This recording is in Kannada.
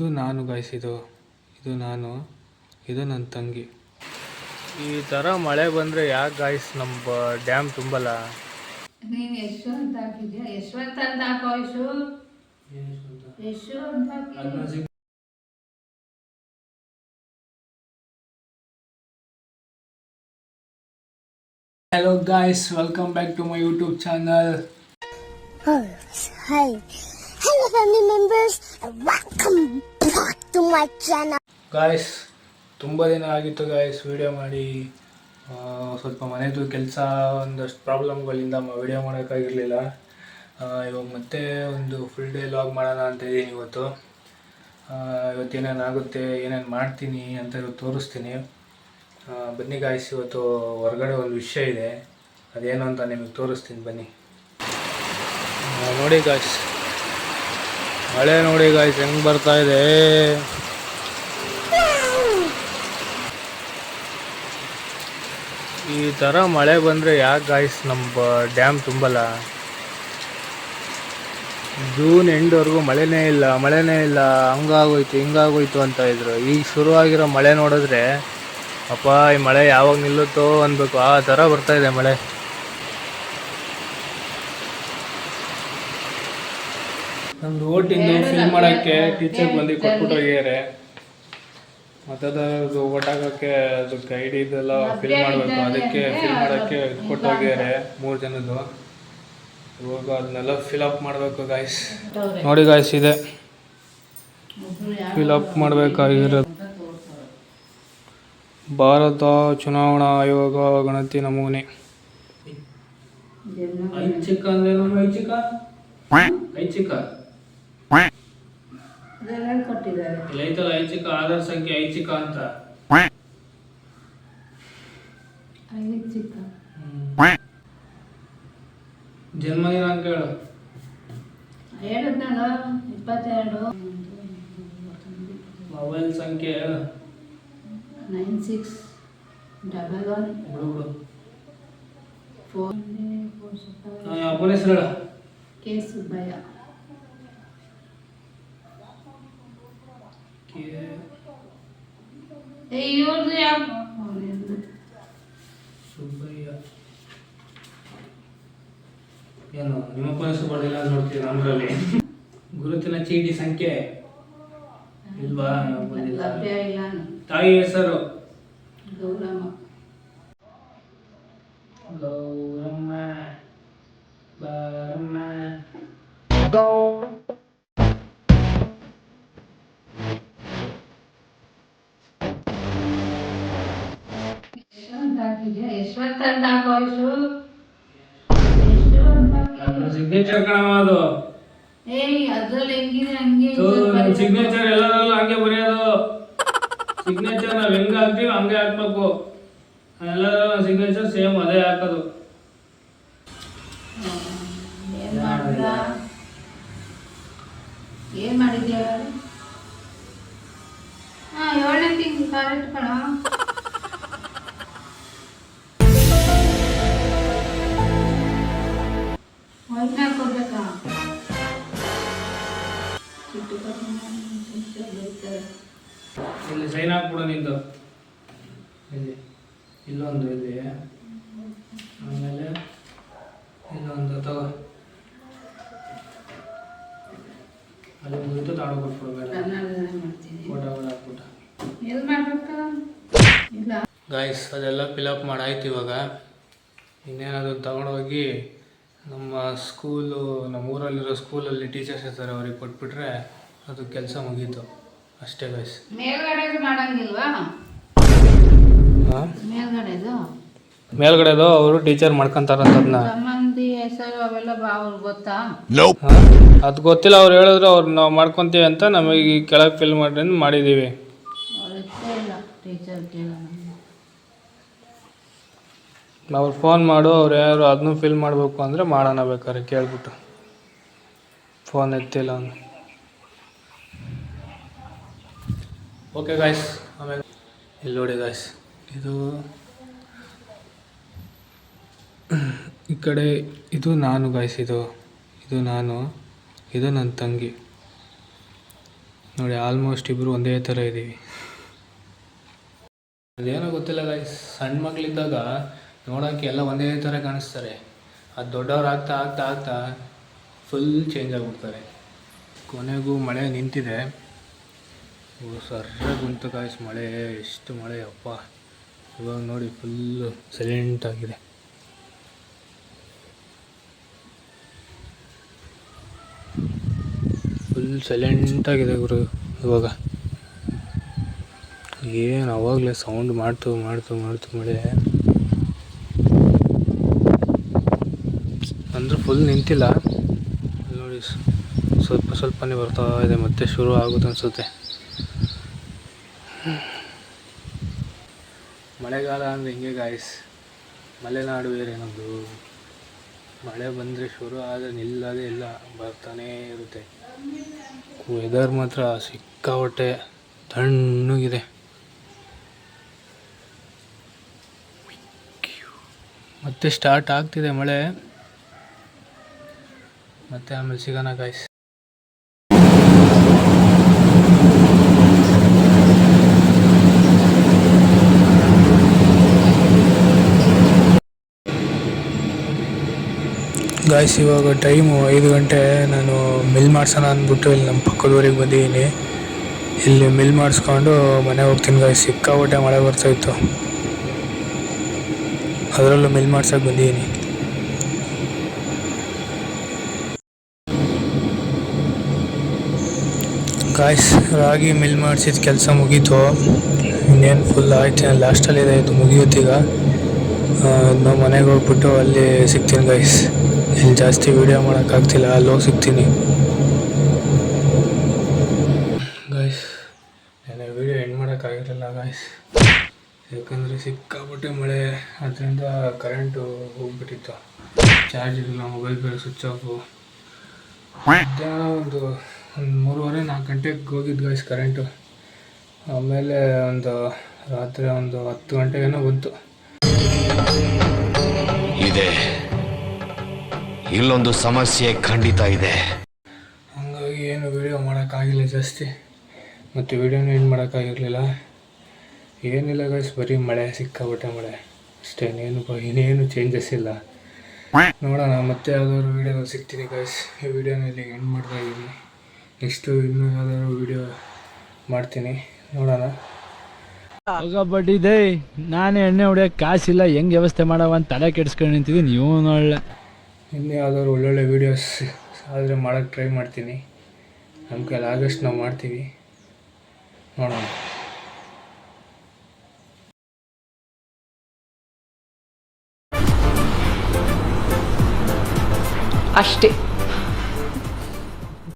ಇದು ನಾನು ಗಾಯ್ಸ್, ಇದು ನಾನು, ಇದು ನನ್ನ ತಂಗಿ. ಈ ಥರ ಮಳೆ ಬಂದರೆ ಯಾಕೆ ಗಾಯ್ಸ್ ನಮ್ಮ ಡ್ಯಾಮ್ ತುಂಬಲ್ಲ? ನೀನು ಯಶವಂತ ಹಾಕಿದ್ಯಾ? ಯಶವಂತ ಅಂತ ಹಾಕೋ ಯಶು ಅಂತ ಹಾಕಿ. Hello guys, welcome back to my YouTube channel. Oh, hi. Hello family members, welcome back to my channel. Guys, ತುಂಬ ದಿನ ಆಗಿತ್ತು ಗಾಯ್ಸ್ ವಿಡಿಯೋ ಮಾಡಿ. ಸ್ವಲ್ಪ ಮನೆಯದು ಕೆಲಸ ಒಂದಷ್ಟು ಪ್ರಾಬ್ಲಮ್ಗಳಿಂದ ವಿಡಿಯೋ ಮಾಡೋಕ್ಕಾಗಿರಲಿಲ್ಲ. ಇವಾಗ ಮತ್ತೆ ಒಂದು ಫುಲ್ ಡೇ ಲಾಗ್ ಮಾಡೋಣ ಅಂತ ಇದ್ದೀನಿ ಇವತ್ತು. ಇವತ್ತೇನೇನಾಗುತ್ತೆ, ಏನೇನು ಮಾಡ್ತೀನಿ ಅಂತ ಇವತ್ತು ತೋರಿಸ್ತೀನಿ. ಬನ್ನಿ ಗಾಯ್ಸ್, ಇವತ್ತು ಹೊರಗಡೆ ಒಂದು ವಿಷಯ ಇದೆ, ಅದೇನು ಅಂತ ನಿಮಗೆ ತೋರಿಸ್ತೀನಿ ಬನ್ನಿ. ನೋಡಿ ಗಾಯ್ಸ್, ಮಳೆ ನೋಡಿ ಗಾಯ್ಸ್ ಹೆಂಗೆ ಬರ್ತಾ ಇದೆ. ಈ ಥರ ಮಳೆ ಬಂದರೆ ಯಾಕೆ ಗಾಯ್ಸ್ ನಮ್ಮ ಡ್ಯಾಮ್ ತುಂಬಲ್ಲ? ಜೂನ್ ಎಂಡ್ವರೆಗೂ ಮಳೆನೇ ಇಲ್ಲ, ಹಂಗಾಗೋಯ್ತು ಹಿಂಗಾಗೋಯ್ತು ಅಂತ ಇದ್ರು. ಈಗ ಶುರುವಾಗಿರೋ ಮಳೆ ನೋಡಿದ್ರೆ ಅಪ್ಪ ಈ ಮಳೆ ಯಾವಾಗ ನಿಲ್ಲುತ್ತೋ ಅನ್ಬೇಕು, ಆ ಥರ ಬರ್ತಾ ಇದೆ ಮಳೆ. ನಮ್ದು ಓಟಿಂದು ಫಿಲ್ ಮಾಡೋಕ್ಕೆ ಟೀಚರ್ ಬಂದು ಕೊಟ್ಬಿಟ್ಟು ಹೋಗ್ಯಾರೆ. ಮತ್ತದು ಓಟಾಕೋಕ್ಕೆ ಅದಕ್ಕೆ ಐಡಿ ಇದೆಲ್ಲ ಫಿಲ್ ಮಾಡಬೇಕು, ಅದಕ್ಕೆ ಫಿಲ್ ಮಾಡೋಕ್ಕೆ ಕೊಟ್ಟು ಹೋಗ್ಯಾರೆ 3 ಜನದ್ದು. ಇವಾಗ ಅದನ್ನೆಲ್ಲ ಫಿಲಪ್ ಮಾಡಬೇಕು ಗಾಯ್ಸ್. ನೋಡಿ ಗಾಯ್ಸ್, ಇದೆ ಫಿಲಪ್ ಮಾಡಬೇಕಾಗಿರೋದು. ಭಾರತ ಚುನಾವಣಾ ಆಯೋಗ ಗಣತಿ ನಮೂನೆ. ಐಚ್ಛಿಕ ಅಂದ್ರೇನು? ಐಚ್ಛಿಕ ಇಲ್ಲ ಐತಲ್ಲ, ಐಚ್ಛಿಕ ಆಧಾರ್ ಸಂಖ್ಯೆ ಐಚ್ಛಿಕ ಅಂತ. ಜನ್ಮ ದಿನಾಂಕ ಹೇಳು. 22 ಮೊಬೈಲ್ ಸಂಖ್ಯೆ ಹೇಳು. 9611 ಅಪ್ಪನ ಹೆಸರು ಹೇಳು. ಕೆ ಸುಬ್ಬಯ್ಯ. ಸುಬ್ಬಯ್ಯ ಏನು ನಿಮ್ಮಪ್ಪನ ಹೆಸರು ಬರ್ದಿಲ್ಲ ನೋಡ್ತೀವಿ ನಮ್ಮರಲ್ಲಿ. ಗುರುತಿನ ಚೀಟಿ ಸಂಖ್ಯೆ ಇಲ್ವಾ? ಲಭ್ಯ ಇಲ್ಲ. ತಾಯಿ ಹೆಸರು ಗೌರಮ್ಮ. ಬಾರಮ್ಮ. ಯಶವಂತ ಅಂತ ಹಾಕೋ ಸಿಗ್ನೇಚರ್ ಕಣವ ಅದು. ಅದ್ರಲ್ಲಿ ಹೆಂಗಿದೆ ಹಂಗೆ ಸಿಗ್ನೇಚರ್ ಎಲ್ಲರಲ್ಲೂ ಹಂಗೆ ಬರೆಯೋದು. ಸಿಗ್ನೇಚರ್ ನಾವ್ ಹೆಂಗ್ ಹಾಕ್ತೀವಿ ಹಂಗೆ ಹಾಕ್ಬೇಕು. ಎಲ್ಲರ ಸಿಗ್ನೇಚರ್ ಸೇಮ್ ಅದೇ ಹಾಕೋದು. ಏನ್ ಮಾಡಿದ್ಯಾ? 7ನೇ ತಿಂಗಳು ಕರೆಕ್ಟ್ ಕಣ. ಕೊಡ್ಬೇಕಾ? ಇಲ್ಲಿ ಸೈನ್ ಹಾಕ್ಬಿಡು ನಿಂದು. ಇಲ್ಲಿ ಇಲ್ಲೊಂದು ಇಲ್ಲಿ, ಆಮೇಲೆ ಇಲ್ಲೊಂದು ತಗೋ. ಅಲ್ಲಿ ಮುಗಿತು ತಾಡು ಕೊಟ್ಬಿಡ್ಬೇಡ. ಫೋಟೋಗಳು ಹಾಕ್ಬಿಟ್ಟು ಗಾಯ್ಸ್ ಅದೆಲ್ಲ ಫಿಲಪ್ ಮಾಡಾಯ್ತು. ಇವಾಗ ಇನ್ನೇನದು ತಗೊಂಡೋಗಿ ನಮ್ಮ ಸ್ಕೂಲು, ನಮ್ಮೂರಲ್ಲಿರೋ ಸ್ಕೂಲಲ್ಲಿ ಟೀಚರ್ಸ್ ಇರ್ತಾರೆ, ಅವ್ರಿಗೆ ಕೊಟ್ಬಿಟ್ರೆ ಅದು ಕೆಲಸ ಮುಗೀತು ಅಷ್ಟೇ ಗಾಯ್ಸ್. ಮೇಲ್ಗಡೆದು ಮಾಡಂಗಿಲ್ವಾ? ಮೇಲ್ಗಡೆದು ಅವರು ಟೀಚರ್ ಮಾಡ್ಕೊಂತಾರಂತ. ಅದನ್ನ ಸಂಬಂಧಿ ಹೆಸರು ಅವೆಲ್ಲ ಅವ್ರಿಗೆ ಗೊತ್ತಾ? ಅದು ಗೊತ್ತಿಲ್ಲ, ಅವ್ರು ಹೇಳಿದ್ರು ಅವ್ರು ನಾವು ಮಾಡ್ಕೊತೀವಿ ಅಂತ. ನಮಗೆ ಕೆಳಗೆ ಫಿಲ್ ಮಾಡಿದ್ದೀವಿ. ಅವ್ರು ಫೋನ್ ಮಾಡು, ಅವ್ರು ಯಾರು ಅದನ್ನೂ ಫಿಲ್ ಮಾಡಬೇಕು ಅಂದರೆ ಮಾಡೋಣ ಬೇಕಾದ್ರೆ ಕೇಳ್ಬಿಟ್ಟು. ಫೋನ್ ಎತ್ತಿಲ್ಲ ಅವನು. ಓಕೆ ಗಾಯ್ಸ್, ಆಮೇಲೆ ಇಲ್ಲಿ ನೋಡಿ ಗಾಯ್ಸ್, ಇದು ಈ ಕಡೆ ಇದು ನಾನು ಗಾಯ್ಸ್, ಇದು ನಾನು, ಇದು ನನ್ನ ತಂಗಿ. ನೋಡಿ ಆಲ್ಮೋಸ್ಟ್ ಇಬ್ಬರು ಒಂದೇ ಥರ ಇದ್ದೀವಿ. ಅದೇನೋ ಗೊತ್ತಿಲ್ಲ ಗೈಸ್, ಸಣ್ಣ ಮಕ್ಕಳಿದ್ದಾಗ ನೋಡೋಕ್ಕೆ ಎಲ್ಲ ಒಂದೇ ಥರ ಕಾಣಿಸ್ತಾರೆ. ಅದು ದೊಡ್ಡವ್ರು ಆಗ್ತಾ ಆಗ್ತಾ ಆಗ್ತಾ ಫುಲ್ ಚೇಂಜ್ ಆಗಿಬಿಡ್ತಾರೆ. ಕೊನೆಗೂ ಮಳೆ ನಿಂತಿದೆ. ಸರ್ರಾಗಿ ಬಂತು ಗೈಸ್ ಮಳೆ, ಎಷ್ಟು ಮಳೆ ಅಪ್ಪ. ಇವಾಗ ನೋಡಿ ಫುಲ್ಲು ಸೈಲೆಂಟ್ ಆಗಿದೆ. ಫುಲ್ ಸೈಲೆಂಟಾಗಿದೆ ಗುರು ಇವಾಗ. ಏನು ಅವಾಗಲೇ ಸೌಂಡ್ ಮಾಡ್ತು ಮಳೆ ಅಂದರೆ ಫುಲ್ ನಿಂತಿಲ್ಲ ನೋಡಿ, ಸ್ವಲ್ಪನೇ ಬರ್ತಾ ಇದೆ. ಮತ್ತೆ ಶುರು ಆಗುತ್ತೆ ಅನಿಸುತ್ತೆ. ಮಳೆಗಾಲ ಅಂದರೆ ಹಿಂಗೆ ಗಾಯ್ಸ್, ಮಲೆನಾಡು ಬೇರೆ ನಮ್ಮದು. ಮಳೆ ಬಂದರೆ ಶುರು ಆದರೆ ನಿಲ್ಲದೇ ಇಲ್ಲ, ಬರ್ತಾನೇ ಇರುತ್ತೆ. ವೆದರ್ ಮಾತ್ರ ಸಿಕ್ಕಾಪಟ್ಟೆ ತಣ್ಣಗಿದೆ. ಮತ್ತೆ ಸ್ಟಾರ್ಟ್ ಆಗ್ತಿದೆ ಮಳೆ. ಮತ್ತೆ ಆಮೇಲೆ ಸಿಗೋಣ ಗಾಯ್ಸ್. ಗಾಯ್ಸ್ ಇವಾಗ ಟೈಮು 5 ಗಂಟೆ. ನಾನು ಮಿಲ್ ಮಾಡ್ಸೋಣ ಅಂದ್ಬಿಟ್ಟು ಇಲ್ಲಿ ನಮ್ಮ ಪಕ್ಕದೂರಿಗೆ ಬಂದಿದ್ದೀನಿ. ಇಲ್ಲಿ ಮಿಲ್ ಮಾಡಿಸ್ಕೊಂಡು ಮನೆಗೆ ಹೋಗ್ತೀನಿ ಗಾಯ್ಸ್. ಸಿಕ್ಕಾಪಟ್ಟೆ ಮಳೆ ಬರ್ತಾಯಿತ್ತು, ಅದರಲ್ಲೂ ಮಿಲ್ ಮಾಡ್ಸೋಕೆ ಬಂದಿದ್ದೀನಿ. ಗಾಯ್ಸ್ ರಾಗಿ ಮಿಲ್ ಮಾಡಿಸಿದ ಕೆಲಸ ಮುಗೀತು. ಇನ್ನೇನು ಫುಲ್ ಆಯ್ತು, ಲಾಸ್ಟಲ್ಲಿದೆ, ಇದು ಮುಗಿಯುತ್ತೀಗ. ನಾವು ಮನೆಗೆ ಹೋಗ್ಬಿಟ್ಟು ಅಲ್ಲಿ ಸಿಗ್ತೀನಿ ಗಾಯ್ಸ್. ಇಲ್ಲಿ ಜಾಸ್ತಿ ವೀಡಿಯೋ ಮಾಡೋಕ್ಕಾಗ್ತಿಲ್ಲ, ಅಲ್ಲಿ ಹೋಗಿ ಸಿಗ್ತೀನಿ ಗಾಯ್ಸ್. ನಾನು ವೀಡಿಯೋ ಎಂಡ್ ಮಾಡೋಕ್ಕಾಗಿರಲಿಲ್ಲ ಗಾಯ್ಸ್, ಯಾಕಂದರೆ ಸಿಕ್ಕಾಪಟ್ಟೆ ಮಳೆ. ಅದರಿಂದ ಕರೆಂಟು ಹೋಗ್ಬಿಟ್ಟಿತ್ತು, ಚಾರ್ಜ್ ಇರಲಿಲ್ಲ, ಮೊಬೈಲ್ ಬೇರೆ ಸ್ವಿಚ್ ಆಫು. ಮಧ್ಯಾಹ್ನ ಒಂದು 3:30-4 ಗಂಟೆಗೆ ಹೋಗಿದ್ದು ಗಾಯ್ಸ್ ಕರೆಂಟು. ಆಮೇಲೆ ರಾತ್ರಿ 10 ಗಂಟೆಗೇನೋ ಬಂತು. ಇದೆ, ಇಲ್ಲೊಂದು ಸಮಸ್ಯೆ ಖಂಡಿತ ಇದೆ. ಹಾಗಾಗಿ ಏನು ವೀಡಿಯೋ ಮಾಡೋಕ್ಕಾಗಿಲ್ಲ ಜಾಸ್ತಿ, ಮತ್ತು ವೀಡಿಯೋನೂ ಏನು ಮಾಡೋಕ್ಕಾಗಿರಲಿಲ್ಲ. ಏನಿಲ್ಲ ಗೈಸ್, ಬರೀ ಮಳೆ, ಸಿಕ್ಕಾಪಟ್ಟೆ ಮಳೆ ಅಷ್ಟೇ. ಇನ್ನೇನು ಚೇಂಜಸ್ ಇಲ್ಲ. ನೋಡೋಣ ಮತ್ತೆ ಯಾವ್ದಾದ್ರು ವೀಡಿಯೋದಲ್ಲಿ ಸಿಗ್ತೀನಿ ಗೈಸ್. ಈ ವೀಡಿಯೋನ ಇಲ್ಲಿ ಎಂಡ್ ಮಾಡ್ತಾ ಇದ್ದೀನಿ. ನೆಕ್ಸ್ಟು ಇನ್ನೂ ಯಾವ್ದಾದ್ರು ವೀಡಿಯೋ ಮಾಡ್ತೀನಿ, ನೋಡೋಣ. ಹೋಗಬಟ್ಟಿದೆ. ನಾನೇ ಎಣ್ಣೆ ಹೊಡಿಯೋಕೆ ಕಾಸಿಲ್ಲ, ಹೆಂಗೆ ವ್ಯವಸ್ಥೆ ಮಾಡವ ಅಂತ ತಲೆ ಕೆಡಿಸ್ಕೊಂಡು ನಿಂತಿದ್ದೀನಿ. ನೀವು ನೋಡಲೆ ಇನ್ನೂ ಯಾವ್ದಾದ್ರು ಒಳ್ಳೊಳ್ಳೆ ವೀಡಿಯೋಸ್ ಆದರೆ ಮಾಡೋಕ್ಕೆ ಟ್ರೈ ಮಾಡ್ತೀನಿ. ನಮ್ಮ ಕೈಲಿ ಆಗಷ್ಟು ನಾವು ಮಾಡ್ತೀವಿ, ನೋಡೋಣ. ಅಷ್ಟೇ.